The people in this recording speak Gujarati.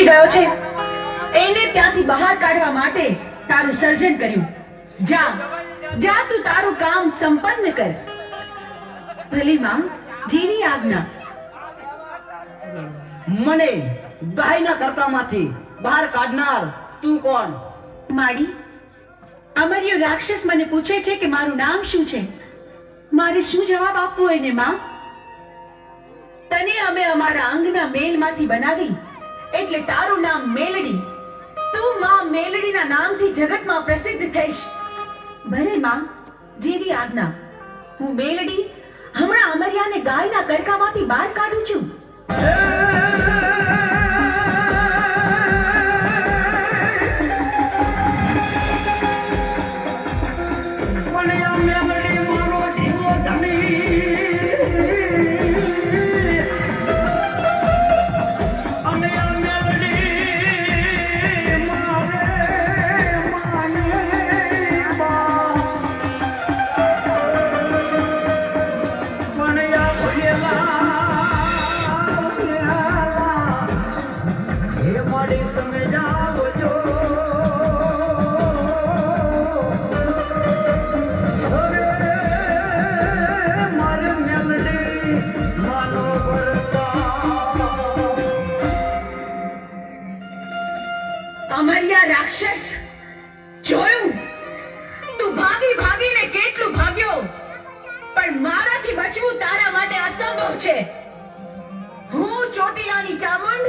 ગયો છે એને ત્યાંથી બહાર કાઢવા માટે તારું સર્જન કર્યું. જા જા તું તારું કામ સંપન્ન કર. ભલી માં, જેની આજ્ઞા. મને ગાયના તરકામાંથી બહાર કાઢનાર તું કોણ? માડી, અમર્યો રાક્ષસ મને પૂછે છે કે મારું નામ શું છે. મારે શું જવાબ આપવો એને માં? તને અમે અમારા અંગના મેલમાંથી બનાવી એટલે તારું નામ મેલડી. તું માં મેલડીના નામથી જગતમાં પ્રસિદ્ધ થઈશ. ભલે માં, જેવી આજ્ઞા. હું મેલડી હમણાં અમર્યાને ગાયના કરકામાંથી બહાર કાઢું છું. અમર્યા રાક્ષસ, જોયું તું ભાગી ભાગીને કેટલું ભાગ્યો, પણ મારાથી બચવું તારા માટે અસંભવ છે. હું ચોટીલાની ચામુંડ